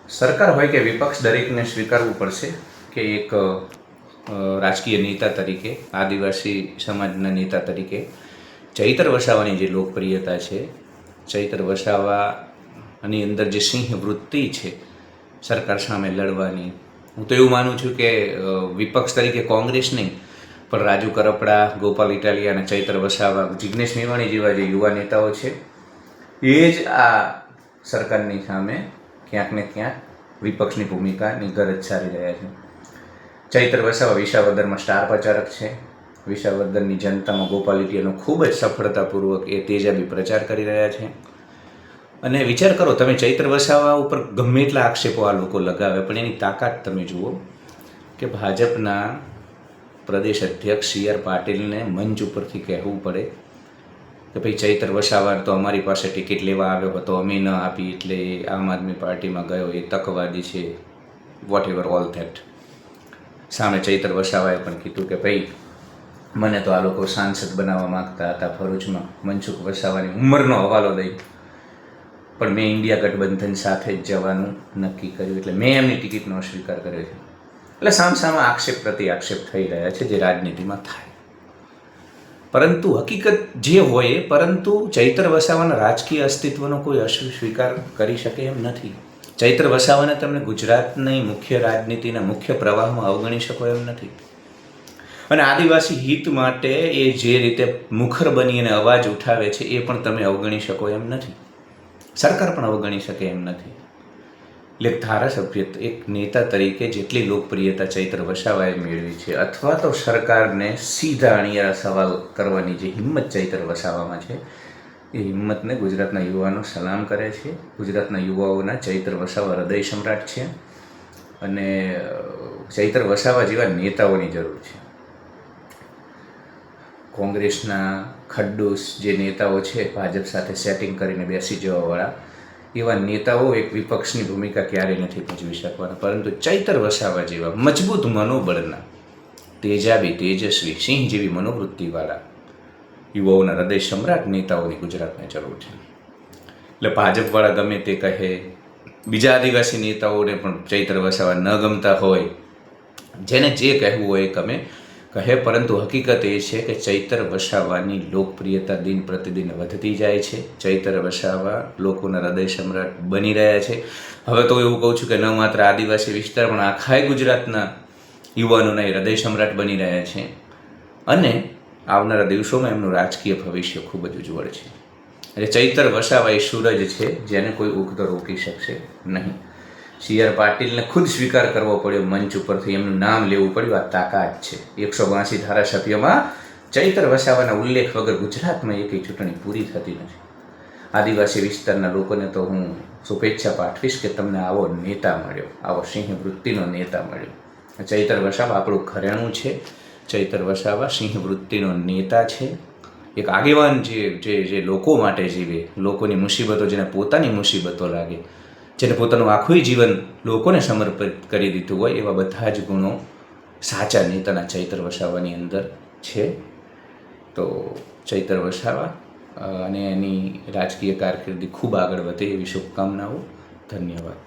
સરકાર હોય કે વિપક્ષ, દરેકને સ્વીકારવું પડશે કે એક રાજકીય નેતા તરીકે, આદિવાસી સમાજના નેતા તરીકે ચૈતર વસાવાની જે લોકપ્રિયતા છે, ચૈતર વસાવાની અંદર જે સિંહ વૃત્તિ છે સરકાર સામે લડવાની, હું તો એવું માનું છું કે વિપક્ષ તરીકે કોંગ્રેસ નહીં પણ રાજુ કરપડા, ગોપાલ ઇટાલિયા અને ચૈતર વસાવા, જિગ્નેશ મેવાણી જેવા જે યુવા નેતાઓ છે એ જ આ સરકારની સામે ક્યાંક ને ક્યાંક વિપક્ષની ભૂમિકાની ગરજ સારી રહ્યા છે. ચૈતર વસાવા વિસાવદરમાં સ્ટાર પ્રચારક છે. વિસાવદરની જનતામાં ગોપાલ ઇટાલિયાનો ખૂબ જ સફળતાપૂર્વક એ તેજાબી પ્રચાર કરી રહ્યા છે. અને વિચાર કરો તમે, ચૈતર વસાવા ઉપર ગમે એટલા આક્ષેપો આ લોકો લગાવે પણ એની તાકાત તમે જુઓ કે ભાજપના પ્રદેશ અધ્યક્ષ સી આર પાટીલને મંચ ઉપરથી કહેવું પડે કે ભાઈ ચૈતર વસાવા તો અમારી પાસે ટિકિટ લેવા આવ્યો હતો, અમે ન આપી એટલે આમ આદમી પાર્ટીમાં ગયો, એ તકવાદી છે, વોટ એવર ઓલ ધેટ. સામે ચૈતર વસાવાએ પણ કીધું કે ભાઈ મને તો આ લોકો સાંસદ બનાવવા માગતા હતા ભરૂચમાં, મનસુખ વસાવાની ઉંમરનો હવાલો દઈ, પણ મેં ઇન્ડિયા ગઠબંધન સાથે જ જવાનું નક્કી કર્યું એટલે મેં એમની ટિકિટનો અસ્વીકાર કર્યો છે. એટલે સામસામા આક્ષેપ પ્રતિ આક્ષેપ થઈ રહ્યા છે જે રાજનીતિમાં થાય. પરંતુ હકીકત જે હોય, પરંતુ ચૈતર વસાવાના રાજકીય અસ્તિત્વનો કોઈ અસ્વીકાર કરી શકે એમ નથી. ચૈતર વસાવાને તમે ગુજરાતની મુખ્ય રાજનીતિના મુખ્ય પ્રવાહમાં અવગણી શકો એમ નથી. અને આદિવાસી હિત માટે એ જે રીતે મુખર બની અને અવાજ ઉઠાવે છે એ પણ તમે અવગણી શકો એમ નથી. સરકાર પણ અવગણી શકે એમ નથી. એટલે ધારાસભ્ય, એક નેતા તરીકે જેટલી લોકપ્રિયતા ચૈતર વસાવાએ મેળવી છે, અથવા તો સરકારને સીધા અણિયારા સવાલ કરવાની જે હિંમત ચૈતર વસાવામાં છે, એ હિંમતને ગુજરાતના યુવાનો સલામ કરે છે. ગુજરાતના યુવાઓના ચૈતર વસાવા હૃદય સમ્રાટ છે અને ચૈતર વસાવા જેવા નેતાઓની જરૂર છે. કોંગ્રેસના ખડ્ડુસ જે નેતાઓ છે, ભાજપ સાથે સેટિંગ કરીને બેસી જવાવાળા, એવા નેતાઓ એક વિપક્ષની ભૂમિકા ક્યારેય નથી ભજવી શકવાના. પરંતુ ચૈતર વસાવા જેવા મજબૂત મનોબળના, તેજાબી, તેજસ્વી, સિંહ જેવી મનોવૃત્તિવાળા યુવાઓના હૃદય સમ્રાટ નેતાઓની ગુજરાતને જરૂર છે. એટલે ભાજપવાળા ગમે તે કહે, બીજા આદિવાસી નેતાઓને પણ ચૈતર વસાવા ન ગમતા હોય, જેને જે કહેવું હોય એ કહે, પરંતુ હકીકત એ છે કે ચૈતર વસાવાની લોકપ્રિયતા દિન પ્રતિદિન વધતી જાય છે. ચૈતર વસાવા લોકોના હૃદય સમ્રાટ બની રહ્યા છે. હવે તો એવું કહું છું કે ન માત્ર આદિવાસી વિસ્તાર પણ આખા ગુજરાતના યુવાનોના હૃદય સમ્રાટ બની રહ્યા છે અને આવનારા દિવસોમાં એમનું રાજકીય ભવિષ્ય ખૂબ જ ઉજ્જવળ છે. એટલે ચૈતર વસાવા એ સૂરજ છે જેને કોઈ ઉગતો રોકી શકશે નહીં. સી આર પાટીલને ખુદ સ્વીકાર કરવો પડ્યો, મંચ ઉપરથી એમનું નામ લેવું પડ્યું. આ તાકાત છે. 182 ધારાસભ્યોમાં ચૈતર વસાવાના ઉલ્લેખ વગર ગુજરાતમાં એકેય ચૂંટણી પૂરી થતી નથી. આદિવાસી વિસ્તારના લોકોને તો હું શુભેચ્છા પાઠવીશ કે તમને આવો નેતા મળ્યો, આવો સિંહ વૃત્તિનો નેતા મળ્યો. ચૈતર વસાવા આપણું ઘરેણું છે. ચૈતર વસાવા સિંહ વૃત્તિનો નેતા છે. એક આગેવાન જે લોકો માટે જીવે, લોકોની મુસીબતો, જેને પોતાની મુસીબતો લાગે, જેને પોતાનું આખું જીવન લોકોને સમર્પિત કરી દીધું હોય, એવા બધા જ ગુણો સાચા નેતાના ચૈતર વસાવાની અંદર છે. તો ચૈતર વસાવા અને એની રાજકીય કારકિર્દી ખૂબ આગળ વધે એવી શુભકામનાઓ. ધન્યવાદ.